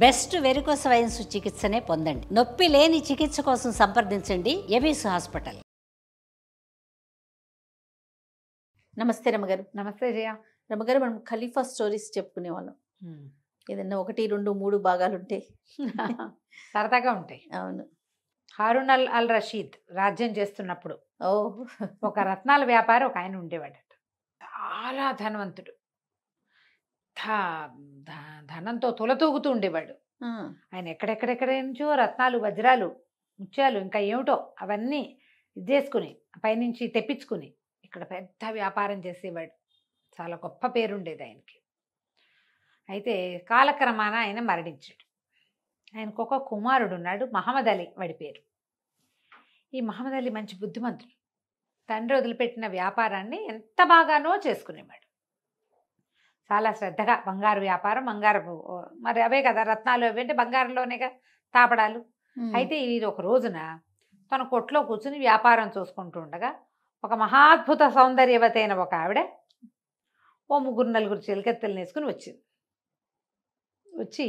Best varicose veins చికిత్సనే పొందండి. నొప్పి లేని చికిత్స కోసం సంప్రదించండి ఎబిస్ హాస్పిటల్. నమస్తే రమ్మగారు. నమస్తే జయ. రమ్మగారు, మనం ఖలీఫా స్టోరీస్ చెప్పుకునే వాళ్ళం. ఏదన్నా 1, 2, 3 భాగాలు ఉంటే సరదాగా ఉంటాయి. అవును. హారూన్ అల్ రషీద్ రాజ్యం చేస్తున్నప్పుడు ఓ ఒక రత్నాల వ్యాపారి ఒక ఆయన ఉండేవాడట. చాలా ధనవంతుడు. ధనంతో తులతూగుతూ ఉండేవాడు. ఆయన ఎక్కడెక్కడెక్కడ నుంచో రత్నాలు, వజ్రాలు, ముత్యాలు, ఇంకా ఏమిటో అవన్నీ ఇది చేసుకుని పైనుంచి తెప్పించుకుని ఇక్కడ పెద్ద వ్యాపారం చేసేవాడు. చాలా గొప్ప పేరుండేది ఆయనకి. అయితే కాలక్రమాన ఆయన మరణించాడు. ఆయనకు ఒక కుమారుడు ఉన్నాడు, మహమ్మద్ అలీ వాడి పేరు. ఈ మహమ్మద్ అలీ మంచి బుద్ధిమంతుడు. తండ్రి వదిలిపెట్టిన వ్యాపారాన్ని ఎంత బాగానో చేసుకునేవాడు. చాలా శ్రద్ధగా బంగారు వ్యాపారం, బంగారపు మరి అవే కదా రత్నాలు, అవేంటి బంగారంలోనేగా తాపడాలు. అయితే ఇది ఒక రోజున తన కొట్లో కూర్చుని వ్యాపారం చూసుకుంటూ ఉండగా ఒక మహాద్భుత సౌందర్యవతి అయిన ఒక ఆవిడ ఓ 3-4 చిలకెత్తలు వేసుకుని వచ్చింది. వచ్చి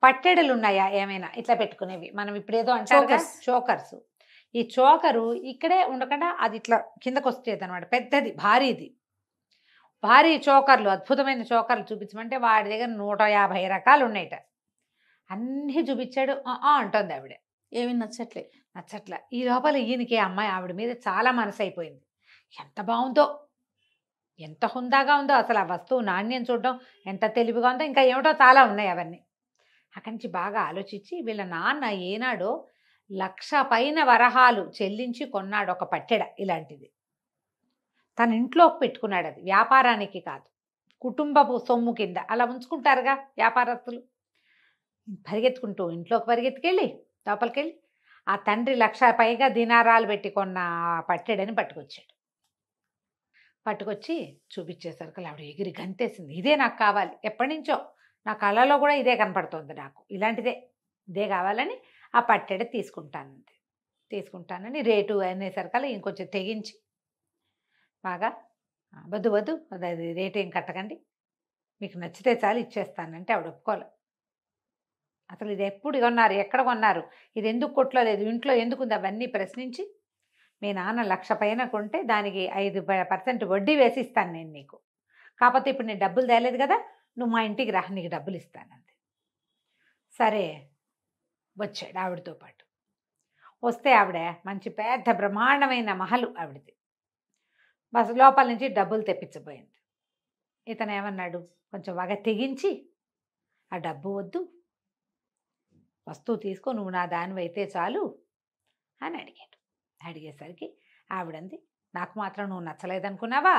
పట్టెడలు ఉన్నాయా ఏమైనా ఇట్లా పెట్టుకునేవి, మనం ఇప్పుడేదో అంటారు చోకర్స్. ఈ చోకరు ఇక్కడే ఉండకుండా అది ఇట్లా కిందకు వచ్చేది అనమాట. పెద్దది, భారీ చోకర్లు, అద్భుతమైన చోకర్లు చూపించమంటే వాడి దగ్గర 150 రకాలు ఉన్నాయట. అన్నీ చూపించాడు. అంటుంది ఆవిడ. ఏమి నచ్చట్లా. ఈ లోపల ఈయనకి అమ్మాయి ఆవిడ మీద చాలా మనసు అయిపోయింది. ఎంత బాగుందో, ఎంత హుందాగా ఉందో, అసలు ఆ వస్తువు నాణ్యం చూడడం ఎంత తెలివిగా ఉందో, ఇంకా ఏమిటో చాలా ఉన్నాయి అవన్నీ. అక్కడి నుంచి బాగా ఆలోచించి వీళ్ళ నాన్న ఏనాడో 1,00,000 పైన వరహాలు చెల్లించి కొన్నాడు ఒక పట్టెడ ఇలాంటిది. తన ఇంట్లోకి పెట్టుకున్నాడు. అది వ్యాపారానికి కాదు, కుటుంబపు సొమ్ము కింద అలా ఉంచుకుంటారుగా వ్యాపారస్తులు. పరిగెత్తుకుంటూ ఇంట్లోకి పరిగెత్తుకెళ్ళి లోపలికెళ్ళి ఆ తండ్రి 1,00,000 పైగా దినారాలు పెట్టి కొన్న పట్టెడని పట్టుకొచ్చి చూపించేసరికి ఆవిడ ఎగిరి గంతేసింది. ఇదే నాకు కావాలి, ఎప్పటి నుంచో నా కళ్ళలో కూడా ఇదే కనపడుతుంది, నాకు ఇదే కావాలని ఆ పట్టెడ తీసుకుంటానని రేటు అనేసరికల్లా ఇంకొంచెం తెగించి బాగా వద్దు అది రేటు ఏం కట్టకండి, మీకు నచ్చితే చాలు ఇచ్చేస్తానంటే ఆవిడ ఒప్పుకోలే. అసలు ఇది ఎప్పుడు కొన్నారు, ఎక్కడ కొన్నారు, ఇది ఎందుకు కొట్లో లేదు, ఇంట్లో ఎందుకుంది, అవన్నీ ప్రశ్నించి మీ నాన్న 1,00,000 పైన కొంటే దానికి 5% వడ్డీ వేసి ఇస్తాను నేను నీకు, కాకపోతే ఇప్పుడు నేను డబ్బులు తేలేదు కదా, నువ్వు మా ఇంటికి రా, నీకు డబ్బులు ఇస్తానంది. సరే వచ్చాడు ఆవిడతో పాటు. వస్తే ఆవిడ మంచి పెద్ద బ్రహ్మాండమైన మహలు ఆవిడది. బస్ లోపల నుంచి డబ్బులు తెప్పించబోయింది. ఇతను ఏమన్నాడు, కొంచెం బాగా తెగించి ఆ డబ్బు వద్దు, వస్తువు తీసుకో, నువ్వు నా దానివైతే చాలు అని అడిగాడు. అడిగేసరికి ఆవిడంది, నాకు మాత్రం నువ్వు నచ్చలేదనుకున్నావా,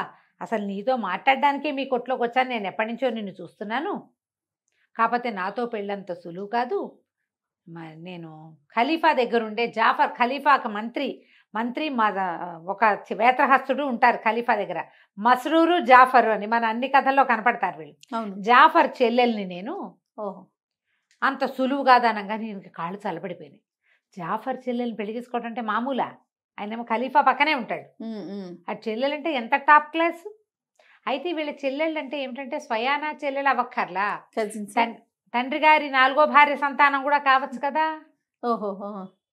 అసలు నీతో మాట్లాడడానికే మీ కొట్లోకి వచ్చాను, నేను ఎప్పటి నుంచో నిన్ను చూస్తున్నాను, కాకపోతే నాతో పెళ్ళంత సులువు కాదు, నేను ఖలీఫా దగ్గరుండే జాఫర్, ఖలీఫాకు మంత్రి మా ఒక వేత్రహస్తుడు ఉంటారు ఖలీఫా దగ్గర, మస్రూరు జాఫర్ అని మన అన్ని కథల్లో కనపడతారు వీళ్ళు. జాఫర్ చెల్లెల్ని నేను. అంత సులువు కాదనగా నేను కాళ్ళు చల్లబడిపోయినాయి. జాఫర్ చెల్లెల్ని పెళ్లి చేసుకోవడం అంటే మామూలా, ఆయనేమో ఖలీఫా పక్కనే ఉంటాడు, ఆ చెల్లెలంటే ఎంత టాప్ క్లాస్. అయితే వీళ్ళ చెల్లెళ్ళు అంటే ఏమిటంటే స్వయానా చెల్లెలు అవ్వక్కర్లా, తండ్రి గారి 4వ భార్య సంతానం కూడా కావచ్చు కదా.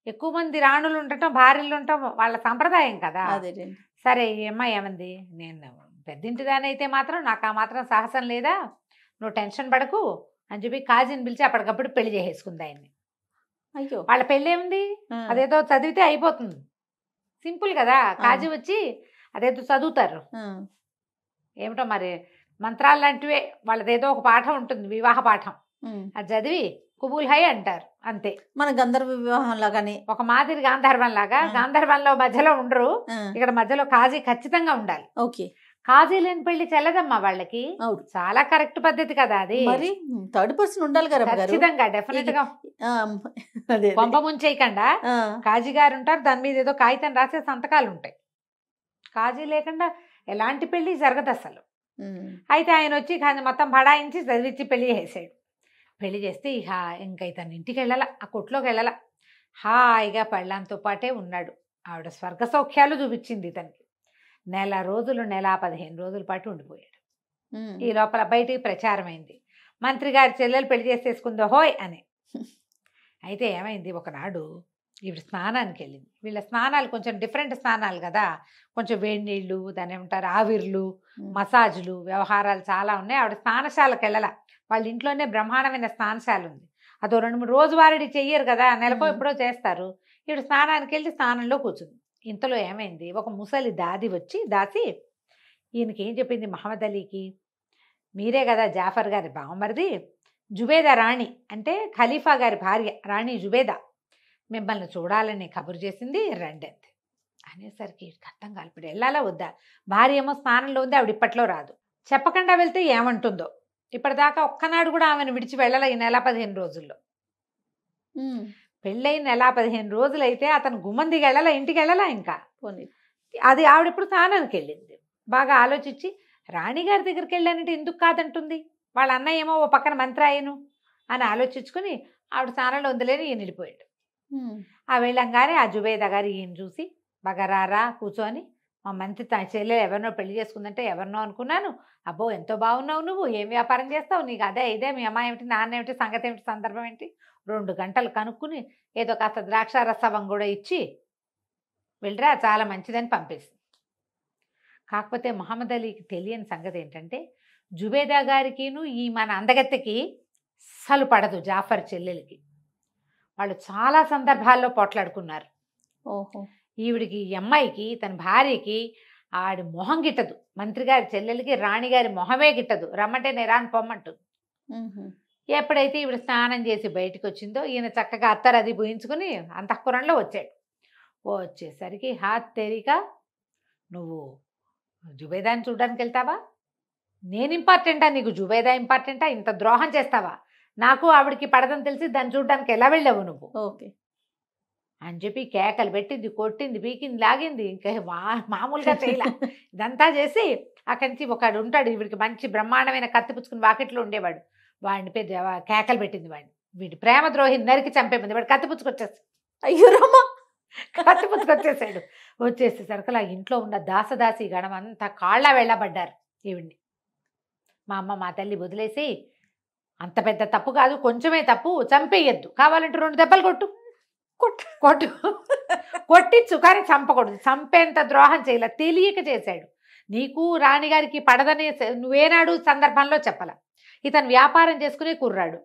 ఎక్కువ మంది రాణులు ఉండటం, భార్యలు ఉండటం వాళ్ళ సంప్రదాయం కదా. సరే ఈ అమ్మాయి ఏమంది, నేను పెద్దింటిదానైతే మాత్రం నాకు ఆ మాత్రం సాహసం లేదా, నువ్వు టెన్షన్ పడకు అని చెప్పి కాజీని పిలిచి అప్పటికప్పుడు పెళ్లి చేసేసుకుంది ఆయన్ని. అయ్యో, వాళ్ళ పెళ్ళి ఏముంది, అదేదో చదివితే అయిపోతుంది, సింపుల్ కదా. కాజీ వచ్చి అదేదో చదువుతారు, ఏమిటో మరి మంత్రాలు లాంటివే, వాళ్ళదేదో ఒక పాఠం ఉంటుంది, వివాహ పాఠం, అది చదివి కుబూల్ హై అంటారు అంతే. మన గంధర్వ వివాహం లాగానే, ఒక మాదిరి గాంధర్వం లాగా. గాంధర్వంలో మధ్యలో ఉండరు, ఇక్కడ మధ్యలో కాజీ ఖచ్చితంగా ఉండాలి. ఓకే, కాజీ లేని పెళ్లి చెల్లదమ్మా వాళ్ళకి. చాలా కరెక్ట్ పద్ధతి కదా అది. మరి థర్డ్ పర్సన్ ఉండాలి కదా ఖచ్చితంగా, డెఫినెట్ గా. కొంప ముంచేయకుండా కాజీ గారు ఉంటారు, దాని మీద ఏదో కాగితం రాసే సంతకాలు ఉంటాయి. కాజీ లేకుండా ఎలాంటి పెళ్లి జరగదు అసలు. అయితే ఆయన వచ్చి మొత్తం బడాయించి చదివించి పెళ్లి చేసాడు. పెళ్లి చేస్తే ఇంకా ఇతను ఇంటికి వెళ్ళాల, ఆ కొట్లోకి వెళ్ళాల, హాయిగా పెళ్ళాంతో పాటే ఉన్నాడు. ఆవిడ స్వర్గ సౌఖ్యాలు చూపించింది ఇతనికి. 1 నెల రోజులు, 15 రోజుల పాటు ఉండిపోయాడు. ఈ లోపల బయటికి ప్రచారమైంది, మంత్రి గారి చెల్లెలు పెళ్లి చేసేసుకుందో హోయ్ అని. అయితే ఏమైంది, ఒకనాడు ఈవిడ స్నానానికి వెళ్ళింది. వీళ్ళ స్నానాలు కొంచెం డిఫరెంట్ స్నానాలు కదా, కొంచెం వేడి నీళ్ళు, దాని ఏమంటారు ఆవిర్లు, మసాజులు, వ్యవహారాలు చాలా ఉన్నాయి. ఆవిడ స్నానశాలకు వెళ్ళాల. వాళ్ళ ఇంట్లోనే బ్రహ్మాండమైన స్నానశాల ఉంది. అదో 2-3 రోజువారీ చెయ్యరు కదా, నెలకో ఎప్పుడో చేస్తారు. ఈవిడ స్నానానికి వెళ్ళి స్నానంలో కూర్చుంది. ఇంతలో ఏమైంది, ఒక ముసలి దాసి ఈయనకి ఏం చెప్పింది, మహమ్మద్ అలీకి, మీరే కదా జాఫర్ గారి బావమరిది, జుబేదా రాణి అంటే ఖలీఫా గారి భార్య రాణి జుబేదా మిమ్మల్ని చూడాలని కబురు చేసింది, రండి అంతే అనేసరికి అర్థం కాదు. ఇప్పుడు వెళ్ళాలా వద్దా? భార్య ఏమో స్నానంలో ఉంది, ఆవిడ ఇప్పట్లో రాదు. చెప్పకుండా వెళ్తే ఏమంటుందో. ఇప్పటిదాకా ఒక్కనాడు కూడా ఆమెను విడిచి వెళ్ళాల ఈ నెల 15 రోజుల్లో. పెళ్ళైన నెల 15 రోజులైతే అతను గుమ్మం దిగి వెళ్ళాలా, ఇంటికి వెళ్ళాలా ఇంకా. అది ఆవిడ ఇప్పుడు స్నానానికి వెళ్ళింది. బాగా ఆలోచించి రాణిగారి దగ్గరికి వెళ్ళానంటే ఎందుకు కాదంటుంది, వాళ్ళ అన్నయ్య ఏమో ఓ పక్కన మంత్రి అయ్యను అని ఆలోచించుకుని ఆవిడ స్నానంలో ఉందిలేని ఈయన వెళ్ళిపోయాడు. ఆ వెళ్ళంగానే ఆ జుబేదా గారు ఈయన చూసి, బాగా రారా కూర్చొని, మా మంత్రి తన చెల్లెలు ఎవరినో పెళ్లి చేసుకుందంటే ఎవరినో అనుకున్నాను, అబ్బో ఎంతో బాగున్నావు, నువ్వు ఏం వ్యాపారం చేస్తావు, నీకు అదే ఇదే, మీ అమ్మాయి ఏమిటి, నాన్న ఏమిటి, సంగతి ఏమిటి, సందర్భం ఏంటి, 2 గంటలు కనుక్కుని ఏదో కాస్త ద్రాక్ష రసవం కూడా ఇచ్చి వెళ్ళరా చాలా మంచిదని పంపేసింది. కాకపోతే మహమ్మద్ అలీకి తెలియని సంగతి ఏంటంటే, జుబేదా గారికిను ఈ మన అందగత్తెకి అస్సలు పడదు జాఫర్ చెల్లెలకి. వాళ్ళు చాలా సందర్భాల్లో పోట్లాడుకున్నారు. ఈవిడికి ఈ అమ్మాయికి తన భార్యకి ఆడి మొహం గిట్టదు, మంత్రి గారి చెల్లెలకి రాణిగారి మొహమే గిట్టదు, రమ్మంటే నేరాని పొమ్మంటుంది. ఎప్పుడైతే ఈవిడ స్నానం చేసి బయటకు వచ్చిందో ఈయన చక్కగా అత్తరు అది పూయించుకుని అంతఃపురంలో వచ్చాడు. వచ్చేసరికి హాత్ తెరిక, నువ్వు జుబేదాని చూడడానికి వెళ్తావా, నేను ఇంపార్టెంటా నీకు, జుబేదా ఇంపార్టెంటా, ఇంత ద్రోహం చేస్తావా, నాకు ఆవిడికి పడదని తెలిసి దాన్ని చూడడానికి ఎలా వెళ్ళావు నువ్వు అని చెప్పి కేకలు పెట్టింది, కొట్టింది, పీకింది, లాగింది. ఇంకా మామూలుగా చేయలే. ఇదంతా చేసి అక్కడి నుంచి ఒకడు ఉంటాడు, వీడికి మంచి బ్రహ్మాండమైన కత్తి పుచ్చుకుని వాకిట్లో ఉండేవాడు, వాడిని పెద్ద కేకలు పెట్టింది. వీడి ప్రేమ ద్రోహిని నరికి చంపేమంది. వాడు కత్తి పుచ్చుకొచ్చేస్తాడు. అయ్యో రామ, కత్తి పుచ్చుకొచ్చేసాడు. వచ్చేసేసరికి ఆ ఇంట్లో ఉన్న దాసదాసి గణం అంతా కాళ్ళ వెళ్ళబడ్డారు ఈవిడ్ని. మా అమ్మ మా తల్లి వదిలేసి, అంత పెద్ద తప్పు కాదు, కొంచెమే తప్పు, చంపేయద్దు, కావాలంటే 2 దెబ్బలు కొట్టు కొట్టించు, కానీ చంపకూడదు. చంపేంత ద్రోహం చేయలే, తెలియక చేశాడు. నీకు రాణిగారికి పడదని నువ్వేనాడు సందర్భంలో చెప్పాల. ఇతను వ్యాపారం చేసుకునే కుర్రాడు,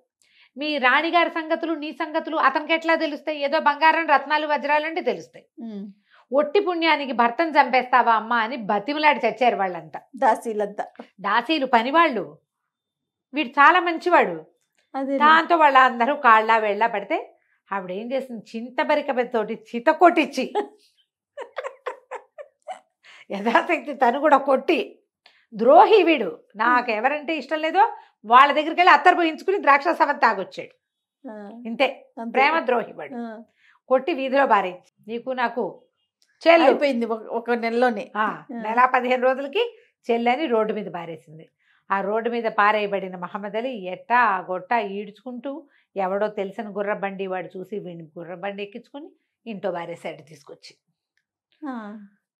మీ రాణిగారి సంగతులు నీ సంగతులు అతనికి ఎట్లా తెలుస్తాయి? ఏదో బంగారం రత్నాలు వజ్రాలు అంటే తెలుస్తాయి. ఒట్టి పుణ్యానికి భర్తను చంపేస్తావా అమ్మా అని బతిమలాడి చచ్చారు వాళ్ళంతా, దాసీలు పనివాళ్ళు. వీడు చాలా మంచివాడు. దాంతో వాళ్ళందరూ కాళ్ళ వెళ్ళ పడితే ఆవిడ ఏం చేసింది, చింతబరికతోటి చిత కొట్టించి యథాశక్తి తను కూడా కొట్టి, ద్రోహి వీడు, నాకు ఎవరంటే ఇష్టం లేదో వాళ్ళ దగ్గరికి వెళ్ళి అత్తరు పోయించుకుని ద్రాక్షారసం తాగొచ్చాడు. ఇంతే, ప్రేమ ద్రోహి వాడు. కొట్టి వీధిలో బారేయించి, నీకు నాకు చెల్లి అయిపోయింది ఒక నెలలోనే. నెల 15 రోజులకి చెల్లని రోడ్డు మీద బారేసింది. ఆ రోడ్డు మీద పారేయబడిన మహమ్మద్ అలీ ఎట్టా గొట్ట ఈడ్చుకుంటూ ఎవడో తెలిసిన గుర్రబండి వాడు చూసి వీడిని గుర్రబండి ఎక్కించుకుని ఇంట్లో బారేసాడు తీసుకొచ్చి.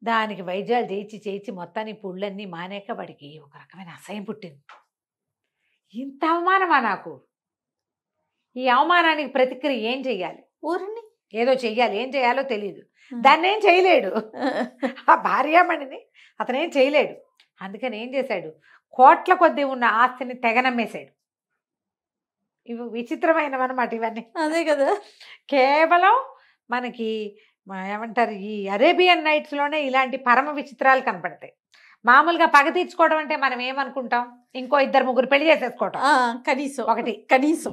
దానికి వైద్యాలు చేయించి మొత్తాన్ని పుళ్ళన్నీ మానేక వాడికి ఒక రకమైన అసహ్యం పుట్టింది. ఇంత అవమానమా నాకు? ఈ అవమానానికి ప్రతిక్రియ ఏం చెయ్యాలి? ఊరిని ఏదో చెయ్యాలి, ఏం చేయాలో తెలియదు. దాన్ని ఏం చేయలేడు, ఆ భార్యామణిని అతనేం చేయలేడు. అందుకని ఏం చేశాడు, కోట్ల కొద్దీ ఉన్న ఆస్తిని తెగనమ్మేశాడు. ఇవి విచిత్రమైనవన్నమాట ఇవన్నీ. అదే కదా, కేవలం మనకి ఏమంటారు, ఈ అరేబియన్ నైట్స్లోనే ఇలాంటి పరమ విచిత్రాలు కనపడతాయి. మామూలుగా పగ తీర్చుకోవడం అంటే మనం ఏమనుకుంటాం, ఇంకో 2-3 పెళ్లి చేసేసుకోవటం కనీసం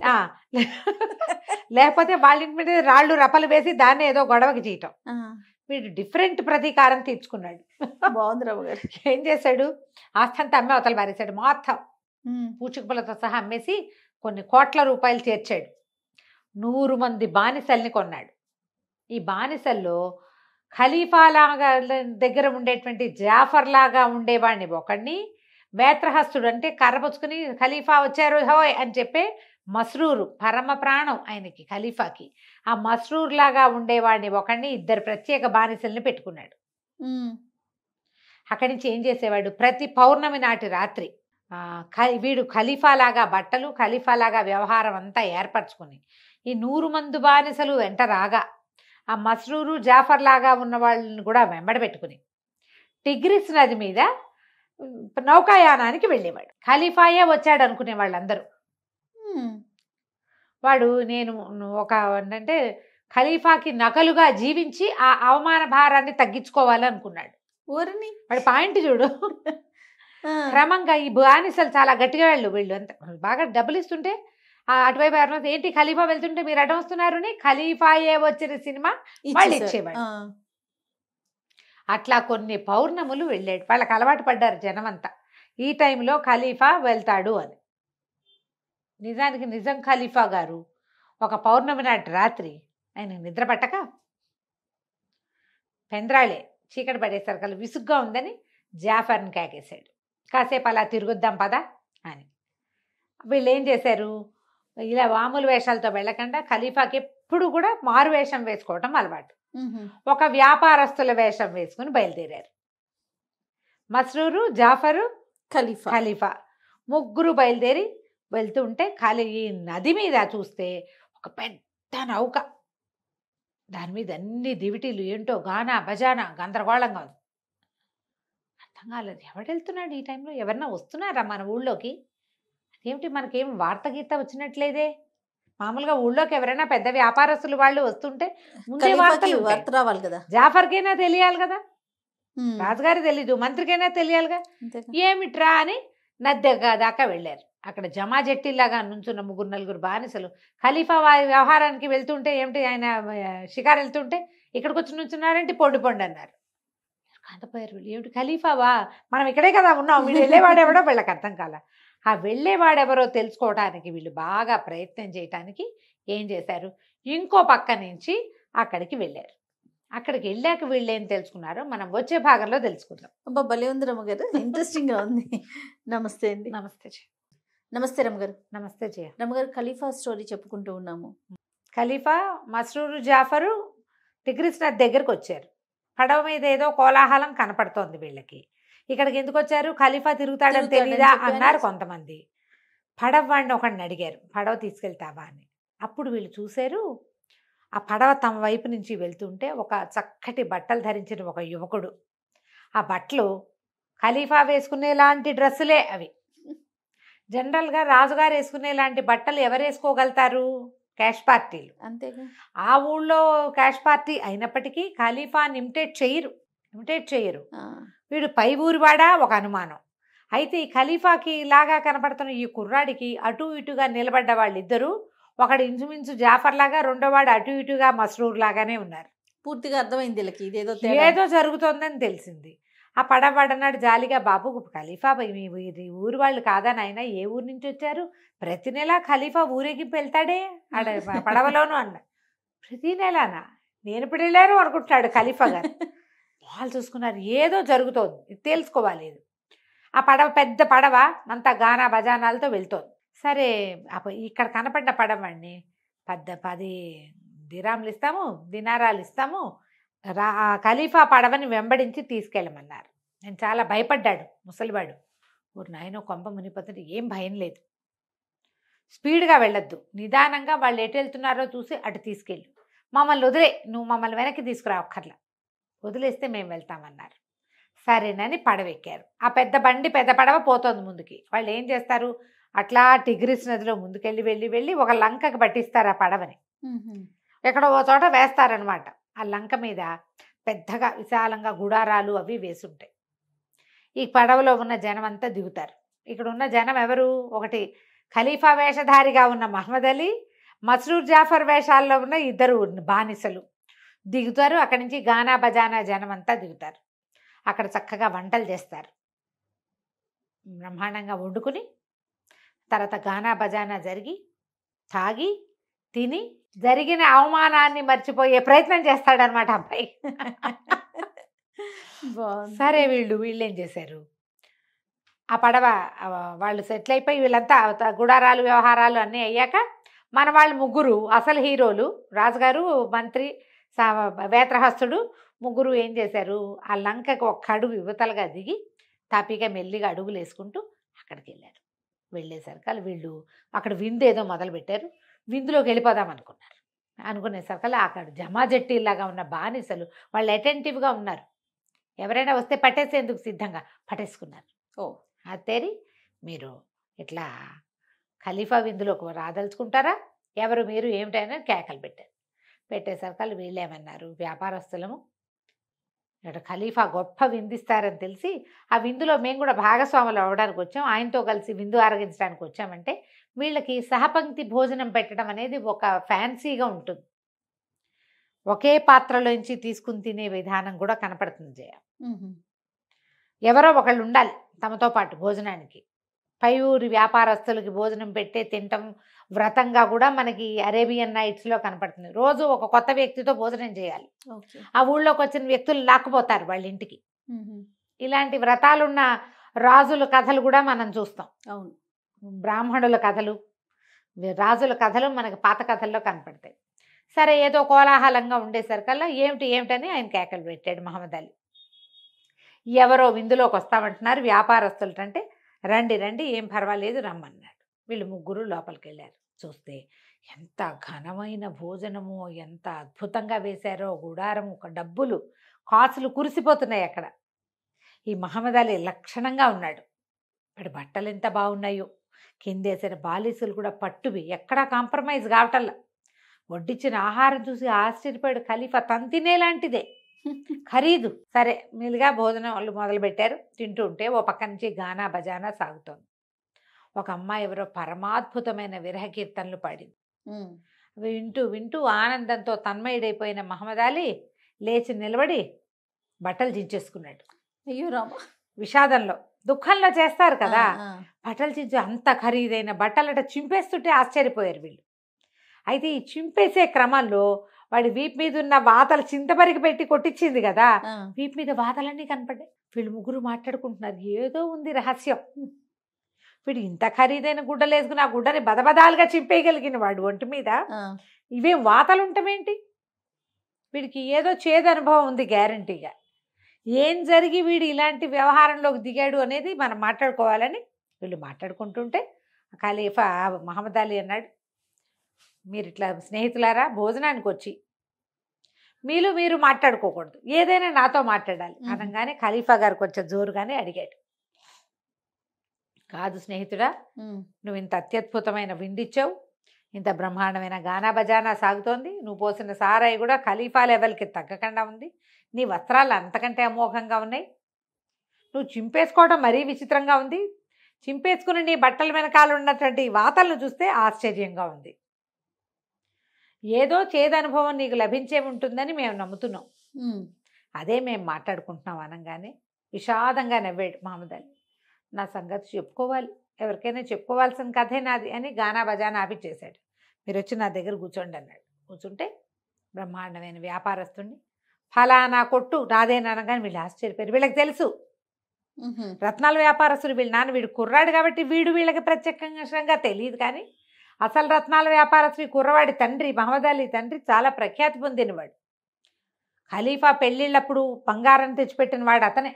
లేకపోతే వాళ్ళ ఇంటి మీద రాళ్ళు రప్పలు వేసి దాన్ని ఏదో గొడవకి చేయటం. వీడు డిఫరెంట్ ప్రతీకారం తీర్చుకున్నాడు. బాగుంది రావు గారు. ఏం చేశాడు, ఆస్తంతా అమ్మే అవతల పారేశాడు. మొత్తం పూచికపులతో సహా అమ్మేసి కొన్ని కోట్ల రూపాయలు చేర్చాడు. 100 మంది బానిసల్ని కొన్నాడు. ఈ బానిసల్లో ఖలీఫా లాగా దగ్గర ఉండేటువంటి జాఫర్ లాగా ఉండేవాడిని ఒకడిని, వేత్రహస్తుడు అంటే కర్రపుచ్చుకుని ఖలీఫా వచ్చారు హోయ్ అని చెప్పే మస్రూరు, పరమ ప్రాణం ఆయనకి ఖలీఫాకి. ఆ మస్రూర్ లాగా ఉండేవాడిని ఒకడిని, 2 ప్రత్యేక బానిసల్ని పెట్టుకున్నాడు. అక్కడి నుంచి ఏం చేసేవాడు, ప్రతి పౌర్ణమి నాటి రాత్రి వీడు ఖలీఫాలాగా బట్టలు ఖలీఫాలాగా వ్యవహారం అంతా ఏర్పరచుకుని ఈ 100 మంది బానిసలు వెంట రాగా ఆ మస్రూరు జాఫర్ లాగా ఉన్న వాళ్ళని కూడా వెంబడ పెట్టుకుని టిగ్రిస్ నది మీద నౌకాయానానికి వెళ్ళేవాడు. ఖలీఫాయే వచ్చాడు అనుకునే వాళ్ళందరూ. వాడు నేను ఒక అంటే ఖలీఫాకి నకలుగా జీవించి ఆ అవమాన భారాన్ని తగ్గించుకోవాలనుకున్నాడు. ఊరిని వాడి పాయింట్ చూడు. క్రమంగా ఈ బానిసలు చాలా గట్టిగా వీళ్ళు అంత బాగా డబ్బులు ఇస్తుంటే అటువైపు ఎవరైనా ఏంటి ఖలీఫా వెళ్తుంటే మీరు అడ్డం వస్తున్నారు అని ఖలీఫాయే వచ్చిన సినిమా వాళ్ళు ఇచ్చేవాడు. అట్లా కొన్ని పౌర్ణములు వెళ్ళాడు. వాళ్ళకి అలవాటు పడ్డారు జనమంతా ఈ టైంలో ఖలీఫా వెళ్తాడు అని. నిజానికి నిజం ఖలీఫా గారు ఒక పౌర్ణమి నాటి రాత్రి ఆయన నిద్ర పట్టక పెంద్రాళే చీకటి పడేసరికి విసుగ్గా ఉందని జాఫర్ని కేకేశాడు. కాసేపు అలా తిరుగుద్దాం పదా అని. వీళ్ళు ఏం చేశారు, ఇలా మామూలు వేషాలతో వెళ్ళకుండా ఖలీఫాకి ఎప్పుడు కూడా మారు వేషం వేసుకోవటం అలవాటు. ఒక వ్యాపారస్తుల వేషం వేసుకుని బయలుదేరారు. మస్రూరు, జాఫరు, ఖలీఫా ముగ్గురు బయలుదేరి వెళ్తుంటే ఈ నది మీద చూస్తే ఒక పెద్ద నౌక, దాని మీద అన్ని దివిటీలు ఏంటో గానా బజానా గందరగోళంగా ఉంది. అర్థం కాలేదు, ఎవడు వెళ్తున్నాడు ఈ టైంలో, ఎవరన్నా వస్తున్నారా మన ఊళ్ళోకి, అదేమిటి మనకేం వార్త గీత వచ్చినట్లేదే. మామూలుగా ఊళ్ళోకి ఎవరైనా పెద్ద వ్యాపారస్తులు వాళ్ళు వస్తుంటే ముందే వార్త రావాలి కదా, జాఫర్కైనా తెలియాలి కదా, రాజుగారి తెలీదు, మంత్రికైనా తెలియాలిగా. ఏమిట్రా అని నది దాకా వెళ్ళారు. అక్కడ జమాజట్టిలాగా నుంచున్న 3-4 బానిసలు ఖలీఫా వ్యవహారానికి వెళ్తుంటే ఏమిటి ఆయన షికారు వెళ్తుంటే ఇక్కడికి వచ్చి నుంచున్నారంటే పొండి అన్నారు. కాంతపోయారు. ఏమిటి ఖలీఫావా, మనం ఇక్కడే కదా ఉన్నాం, వీళ్ళు వెళ్ళేవాడెవడో వీళ్ళకి అర్థం కాల. ఆ వెళ్ళేవాడెవరో తెలుసుకోవడానికి వీళ్ళు బాగా ప్రయత్నం చేయటానికి ఏం చేశారు, ఇంకో పక్క నుంచి అక్కడికి వెళ్ళారు. అక్కడికి వెళ్ళాక వీళ్ళు ఏం తెలుసుకున్నారో మనం వచ్చే భాగంలో తెలుసుకుందాం. అబ్బా భలే ఉంది రమ్మగారు, ఇంట్రెస్టింగ్ గా ఉంది. నమస్తే అండి. నమస్తే నమస్తే రమ్మగారు. నమస్తే జయ. రమ్మగారు, ఖలీఫా స్టోరీ చెప్పుకుంటూ ఉన్నాము. ఖలీఫా, మస్రూరు, జాఫరు టిగ్రిస్ నది దగ్గరకు వచ్చారు. పడవ మీద ఏదో కోలాహలం కనపడుతోంది వీళ్ళకి. ఇక్కడికి ఎందుకు వచ్చారు, ఖలీఫా తిరుగుతాడని తెలీదా అన్నారు కొంతమంది. పడవ వాడిని ఒకడిని అడిగారు, పడవ తీసుకెళ్తావా అని. అప్పుడు వీళ్ళు చూశారు, ఆ పడవ తమ వైపు నుంచి వెళ్తుంటే ఒక చక్కటి బట్టలు ధరించిన ఒక యువకుడు. ఆ బట్టలు ఖలీఫా వేసుకునేలాంటి డ్రెస్సులే అవి. జనరల్గా రాజుగారు వేసుకునేలాంటి బట్టలు ఎవరు వేసుకోగలుగుతారు, క్యాష్ పార్టీలు. అంతేగా, ఆ ఊళ్ళో క్యాష్ పార్టీ అయినప్పటికీ ఖలీఫాని ఇమిటేట్ చేయరు. వీడు పై ఊరివాడా ఒక అనుమానం. అయితే ఈ ఖలీఫాకి ఇలాగా కనపడుతున్న ఈ కుర్రాడికి అటు ఇటుగా నిలబడ్డ వాళ్ళిద్దరూ, ఒకడు ఇంచుమించు జాఫర్ లాగా, రెండోవాడు అటు ఇటుగా మస్రూర్ లాగానే ఉన్నారు. పూర్తిగా అర్థమైంది వీళ్ళకి ఇదేదో ఏదో జరుగుతోందని తెలిసింది. ఆ పడవాడన్నాడు జాలిగా, బాబు ఖలీఫా మీ ఊరు వాళ్ళు కాదా నాయన, ఏ ఊరు నుంచి వచ్చారు, ప్రతి నెల ఖలీఫా ఊరేగింపు వెళ్తాడే ఆడ పడవలోను అన్న. ప్రతి నెలనా, నేను ఇప్పుడు వెళ్ళారు అనుకుంటున్నాడు ఖలీఫా గారు. వాళ్ళు చూసుకున్నారు, ఏదో జరుగుతోంది, తెలుసుకోవాలి. ఆ పడవ పెద్ద పడవ అంతా గానా బజానాలతో వెళ్తోంది. సరే ఇక్కడ కనపడ్డ పడవండి 10 దినారాలు ఇస్తాము, ఖలీఫా పడవని వెంబడించి తీసుకెళ్ళమన్నారు. నేను చాలా భయపడ్డాడు ముసలివాడు. ఊరు నాయనో కొంప మునిపోతుంటే ఏం భయం లేదు, స్పీడ్గా వెళ్ళొద్దు, నిదానంగా వాళ్ళు ఎటు వెళ్తున్నారో చూసి అటు తీసుకెళ్ళు, మమ్మల్ని వదిలే, నువ్వు మమ్మల్ని వెనక్కి తీసుకురా ఒక్కర్లా, వదిలేస్తే మేము వెళ్తామన్నారు. సరేనని పడవెక్కారు. ఆ పెద్ద పడవ పోతోంది ముందుకి. వాళ్ళు ఏం చేస్తారు, అట్లా టిగ్రిస్ నదిలో ముందుకెళ్ళి వెళ్ళి ఒక లంకకి పట్టిస్తారు ఆ పడవని. ఎక్కడో ఓ చోట వేస్తారనమాట. ఆ లంక మీద పెద్దగా విశాలంగా గుడారాలు అవి వేసుంటాయి. ఈ పడవలో ఉన్న జనం అంతా దిగుతారు. ఇక్కడ ఉన్న జనం ఎవరు, ఒకటి ఖలీఫా వేషధారిగా ఉన్న మహమ్మద్ అలీ, మస్రూర్ జాఫర్ వేషాల్లో ఉన్న 2 బానిసలు దిగుతారు. అక్కడి నుంచి గానా బజానా జనం అంతా దిగుతారు. అక్కడ చక్కగా వంటలు చేస్తారు, బ్రహ్మాండంగా వండుకుని తర్వాత గానా బజానా జరిగి తాగి తిని జరిగిన అవమానాన్ని మర్చిపోయే ప్రయత్నం చేస్తాడనమాట అబ్బాయి. సరే వీళ్ళు ఏం చేశారు, ఆ పడవ వాళ్ళు సెటిల్ అయిపోయి వీళ్ళంతా గుడారాలు వ్యవహారాలు అన్నీ అయ్యాక మన వాళ్ళు ముగ్గురు అసలు హీరోలు, రాజుగారు, మంత్రి, వేత్రహస్తుడు ముగ్గురు ఏం చేశారు, ఆ లంకకు ఒక్క అడుగు యువతలుగా దిగి తాపీగా మెల్లిగా అడుగులు వేసుకుంటూ అక్కడికి వెళ్ళారు. వెళ్ళేసరికల్లా వీళ్ళు అక్కడ విందు ఏదో మొదలుపెట్టారు. విందులోకి వెళ్ళిపోదాం అనుకున్నారు. అనుకునేసరికల్లా అక్కడ జమాజట్టీలాగా ఉన్న బానిసలు వాళ్ళు అటెంటివ్గా ఉన్నారు. ఎవరైనా వస్తే పట్టేసేందుకు సిద్ధంగా పట్టేసుకున్నారు. ఓ అత్తేరి మీరు ఇట్లా ఖలీఫా విందులోకి రాదలుచుకుంటారా, ఎవరు మీరు ఏమిటైనా కేకలు పెట్టారు. పెట్టేసరికల్లా వీళ్ళేమన్నారు, వ్యాపారస్తులము ఇక్కడ ఖలీఫా గొప్ప విందిస్తారని తెలిసి ఆ విందులో మేము కూడా భాగస్వాములు అవ్వడానికి వచ్చాం, ఆయనతో కలిసి విందు ఆరగించడానికి వచ్చామంటే వీళ్ళకి సహపంక్తి భోజనం పెట్టడం అనేది ఒక ఫ్యాన్సీగా ఉంటుంది. ఒకే పాత్రలోంచి తీసుకుని తినే విధానం కూడా కనపడుతుంది జయ. ఎవరో ఒకళ్ళు ఉండాలి తమతో పాటు భోజనానికి. పై ఊరి వ్యాపారస్తులకి భోజనం పెట్టే తినటం వ్రతంగా కూడా మనకి అరేబియన్ నైట్స్లో కనపడుతుంది. రోజు ఒక కొత్త వ్యక్తితో భోజనం చేయాలి. ఓకే ఆ ఊళ్ళోకి వచ్చిన వ్యక్తులు లాక్కుపోతారు వాళ్ళ ఇంటికి. ఇలాంటి వ్రతాలున్న రాజుల కథలు కూడా మనం చూస్తాం. అవును బ్రాహ్మణుల కథలు, రాజుల కథలు మనకి పాత కథల్లో కనపడతాయి. సరే ఏదో కోలాహలంగా ఉండేసరికల్లా ఏమిటని ఆయన కేకలు పెట్టాడు మహమ్మద్ అలీ. ఎవరో విందులోకి వస్తామంటున్నారు వ్యాపారస్తులు అంటే, రండి రండి ఏం పర్వాలేదు రమ్మన్నాడు. వీళ్ళు ముగ్గురు లోపలికి వెళ్ళారు. చూస్తే ఎంత ఘనమైన భోజనము, ఎంత అద్భుతంగా వేశారో గుడారం, ఒక డబ్బులు కాసులు కురిసిపోతున్నాయి అక్కడ. ఈ మహమ్మద్ అలీ లక్షణంగా ఉన్నాడు. వాడి బట్టలు ఎంత బాగున్నాయో, కిందేసిన బాలీసులు కూడా పట్టువి, ఎక్కడా కాంప్రమైజ్ కావటల్లా. వడ్డించిన ఆహారం చూసి ఆశ్చర్యపోయాడు ఖలీఫా. తంతినేలాంటిదే ఖరీదు. సరే మెల్లిగా భోజనం వాళ్ళు మొదలుపెట్టారు. తింటూ ఉంటే ఓ పక్క నుంచి గానా బజానా సాగుతోంది. ఒక అమ్మాయి ఎవరో పరమాద్భుతమైన విరహ కీర్తనలు పాడింది. వింటూ వింటూ ఆనందంతో తన్మయుడైపోయిన మహమ్మద్ అలీ లేచి నిలబడి బట్టలు చించేసుకున్నాడు. అయ్యో రామ విషాదంలో, దుఃఖంలో చేస్తారు కదా, బట్టలు చించి అంత ఖరీదైన బట్టలట చింపేస్తుంటే ఆశ్చర్యపోయారు వీళ్ళు. అయితే ఈ చింపేసే క్రమంలో వాడి వీపు మీద ఉన్న వాతలు చింతపరికి పెట్టి కొట్టించింది కదా, వీపు మీద వాతలన్నీ కనపడ్డాయి. వీళ్ళు ముగ్గురు మాట్లాడుకుంటున్నారు, ఏదో ఉంది రహస్యం. వీడు ఇంత ఖరీదైన గుడ్డలు వేసుకుని ఆ గుడ్డని బదబదాలుగా చింపేయగలిగిన వాడు ఒంటి మీద, ఇవేం వాతలు ఉంటామేంటి? వీడికి ఏదో చేదు అనుభవం ఉంది గ్యారంటీగా. ఏం జరిగి వీడు ఇలాంటి వ్యవహారంలోకి దిగాడు అనేది మనం మాట్లాడుకోవాలని వీళ్ళు మాట్లాడుకుంటుంటే ఖలీఫా మహమ్మద్ అలీ అన్నాడు, మీరు ఇట్లా స్నేహితులారా భోజనానికి వచ్చి మీరు మాట్లాడుకోకూడదు, ఏదైనా నాతో మాట్లాడాలి అనగానే ఖలీఫా గారు కొంచెం జోరుగానే అడిగాడు, కాదు స్నేహితుడా, నువ్వు ఇంత అత్యద్భుతమైన విందిచ్చావు, ఇంత బ్రహ్మాండమైన గానా బజానా సాగుతోంది, నువ్వు పోసిన సారాయి కూడా ఖలీఫా లెవెల్కి తగ్గకుండా ఉంది, నీ వస్త్రాలు అంతకంటే అమోఘంగా ఉన్నాయి, నువ్వు చింపేసుకోవడం మరీ విచిత్రంగా ఉంది, చింపేసుకుని నీ బట్టల వెనకాల ఉన్నటువంటి వాతలను చూస్తే ఆశ్చర్యంగా ఉంది, ఏదో చేదనుభవం నీకు లభించే ఉంటుందని మేము నమ్ముతున్నాం, అదే మేము మాట్లాడుకుంటున్నాం అనగానే విషాదంగా నవ్వాడు మహమ్మద్ అలీ. నా సంగతి చెప్పుకోవాలి, ఎవరికైనా చెప్పుకోవాల్సిన కథే నాది అని గానా బజానా ఆపిచ్చేశాడు. మీరు వచ్చి నా దగ్గర కూర్చోండి అన్నాడు. కూర్చుంటే బ్రహ్మాండమైన వ్యాపారస్తుడిని, ఫలానా కొట్టు నాదేననగానే వీళ్ళు ఆశ్చర్యపోయారు. వీళ్ళకి తెలుసు రత్నాల వ్యాపారస్తుడు వీళ్ళ నాన్న, వీడు కుర్రాడు కాబట్టి వీళ్ళకి ప్రత్యేకంగా తెలియదు, కానీ అసలు రత్నాల వ్యాపారస్తుడి కుర్రవాడి తండ్రి మహమ్మద్ అలీ తండ్రి చాలా ప్రఖ్యాతి పొందినవాడు. ఖలీఫా పెళ్ళిళ్ళప్పుడు బంగారం తెచ్చిపెట్టిన వాడు అతనే.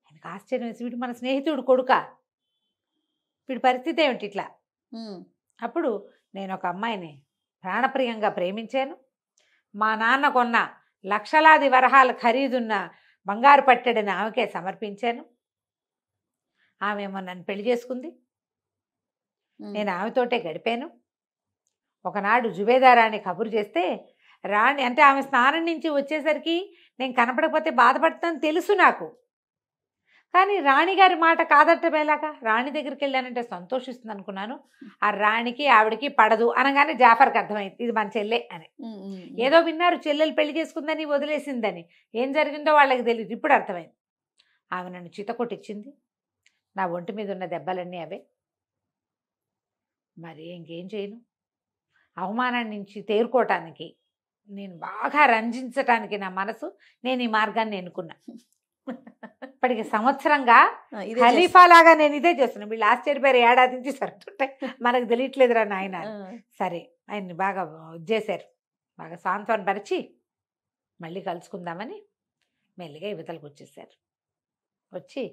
ఆయనకు ఆశ్చర్యం వేసి, వీడు మన స్నేహితుడు కొడుక, వీడి పరిస్థితి ఏమిటి ఇట్లా? అప్పుడు నేను ఒక అమ్మాయిని ప్రాణప్రియంగా ప్రేమించాను, మా నాన్న కొన్న లక్షలాది వరహాల ఖరీదున్న బంగారు పట్టెడని ఆమెకే సమర్పించాను, ఆమెమో నన్ను పెళ్లి చేసుకుంది, నేను ఆమెతోటే గడిపాను. ఒకనాడు జుబేదారాణి కబురు చేస్తే రాణి అంటే ఆమె స్నానం నుంచి వచ్చేసరికి నేను కనపడకపోతే బాధపడతాను తెలుసు నాకు, కానీ రాణిగారి మాట కాదట్టమేలాగా, రాణి దగ్గరికి వెళ్ళానంటే సంతోషిస్తుంది అనుకున్నాను, ఆ రాణికి ఆవిడకి పడదు అనగానే జాఫర్కి అర్థమైంది ఇది మన చెల్లె అని. ఏదో విన్నారు చెల్లెలు పెళ్లి చేసుకుందని వదిలేసిందని, ఏం జరిగిందో వాళ్ళకి తెలియదు, ఇప్పుడు అర్థమైంది. ఆమె నన్ను చిత కొట్టించింది, నా ఒంటి మీద ఉన్న దెబ్బలన్నీ అవే, మరి ఇంకేం చేయను, అవమానం నుంచి తేరుకోవటానికి, నేను బాగా రంజించటానికి నా మనసు, నేను ఈ మార్గాన్ని ఎన్నుకున్నా. ఇప్పటికి సంవత్సరంగా ఖలీఫా లాగా నేను ఇదే చేస్తున్నాను. వీళ్ళు ఆశ్చర్యపోయారు, ఏడాది నుంచి సరుతుంటే మనకు తెలియట్లేదురా నాయన. సరే ఆయన్ని బాగా చేశారు, బాగా సాంత్వన పరిచి మళ్ళీ కలుసుకుందామని మెల్లిగా యువతలకు వచ్చేసారు. వచ్చి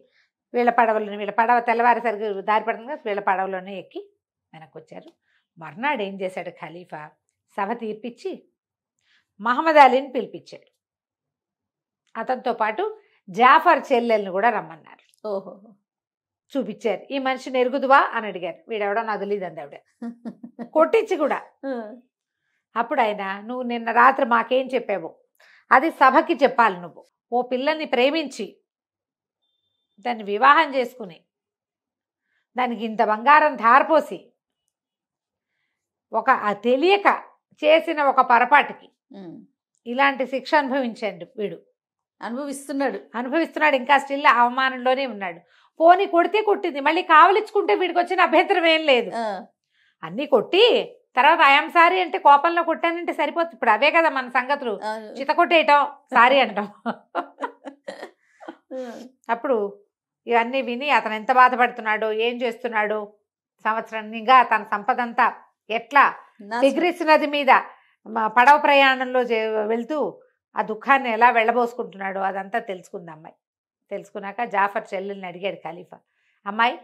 వీళ్ళ పడవ తెల్లవారేసరికి దారి పడుతుంది కదా, వీళ్ళ పడవలోనే ఎక్కి వెనక్కి వచ్చారు. మర్నాడు ఏం చేశాడు ఖలీఫా, సభ తీర్పిచ్చి మహమ్మద్ అలీని పిలిపించాడు. అతనితో పాటు జాఫర్ చెల్లెల్ని కూడా రమ్మన్నారు. ఓహో. చూపించారు. ఈ మనిషిని ఎరుగుదువా అని అడిగారు. వీడెవడో నాకు తెలియదు అంది ఆవిడ, కొట్టించి కూడా. అప్పుడు ఆయన, నువ్వు నిన్న రాత్రి మాకేం చెప్పావు అది సభకి చెప్పాలి. నువ్వు ఓ పిల్లని ప్రేమించి దాన్ని వివాహం చేసుకుని దానికి ఇంత బంగారం ధారపోసి తెలియక చేసిన ఒక పొరపాటుకి ఇలాంటి శిక్ష అనుభవించండి. వీడు అనుభవిస్తున్నాడు, ఇంకా స్టిల్ అవమానంలోనే ఉన్నాడు. పోనీ కొడితే కొట్టింది, మళ్ళీ కావలించుకుంటే వీడికి వచ్చిన అభ్యంతరం ఏం లేదు. అన్నీ కొట్టి తర్వాత ఐఎమ్ సారీ అంటే కోపంలో కొట్టానంటే సరిపోతుంది. ఇప్పుడు అవే కదా మన సంగతులు, చిత కొట్టేయటం, సారీ అంటాం. అప్పుడు ఇవన్నీ విని అతను ఎంత బాధపడుతున్నాడో, ఏం చేస్తున్నాడో, సంవత్సరంగా తన సంపదంతా ఎట్లా టిగ్రిస్ నది మీద పడవ ప్రయాణంలో వెళ్తూ ఆ దుఃఖాన్ని ఎలా వెళ్ళబోసుకుంటున్నాడో అదంతా తెలుసుకుంది అమ్మాయి. తెలుసుకున్నాక జాఫర్ చెల్లెల్ని అడిగాడు ఖలీఫా, అమ్మాయి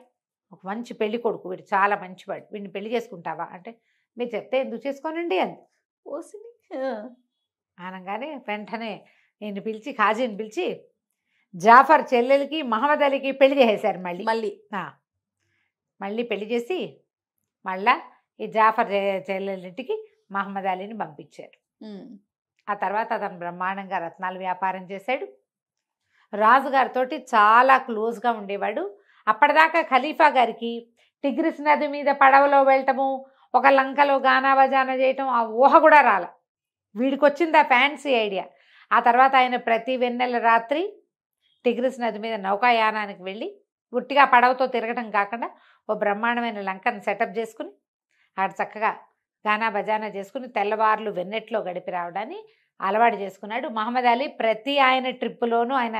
ఒక మంచి పెళ్లి కొడుకు, వీడు చాలా మంచివాడు, వీడిని పెళ్లి చేసుకుంటావా అంటే, మీరు చెప్తే ఎందుకు చేసుకోనండి అంది. అనగానే వెంటనే నేను పిలిచి ఖాజీని పిలిచి జాఫర్ చెల్లెలకి మహమ్మద్ అలీకి పెళ్లి చేసేశారు. మళ్ళీ పెళ్లి చేసి మళ్ళా ఈ జాఫర్ చెల్లెలింటికి మహమ్మద్ అలీని పంపించారు. ఆ తర్వాత అతను బ్రహ్మాండంగా రత్నాల వ్యాపారం చేశాడు. రాజుగారితో చాలా క్లోజ్గా ఉండేవాడు. అప్పటిదాకా ఖలీఫా గారికి టిగ్రిస్ నది మీద పడవలో వెళ్ళటము, ఒక లంకలో గానా బజానా చేయటం ఆ ఊహ కూడా రాల. వీడికి వచ్చింది ఆ ఫ్యాన్సీ ఐడియా. ఆ తర్వాత ఆయన ప్రతి వెన్నెల రాత్రి టిగ్రిస్ నది మీద నౌకాయానానికి వెళ్ళి ఉట్టిగా పడవతో తిరగటం కాకుండా ఓ బ్రహ్మాండమైన లంకను సెటప్ చేసుకుని ఆడ చక్కగా గానా బజానా చేసుకుని తెల్లవార్లు వెన్నెట్లో గడిపి రావడాన్ని అలవాటు చేసుకున్నాడు. మహమ్మద్ అలీ ప్రతి ఆయన ట్రిప్పులోనూ, ఆయన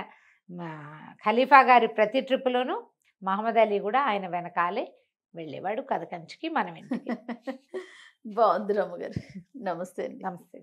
ఖలీఫా గారి ప్రతి ట్రిప్పులోనూ మహమ్మద్ అలీ కూడా ఆయన వెనకాలే వెళ్ళేవాడు కథ కంచికి మనం ఇంటికి. బాగుంది రమ్మగారు. నమస్తే. నమస్తే.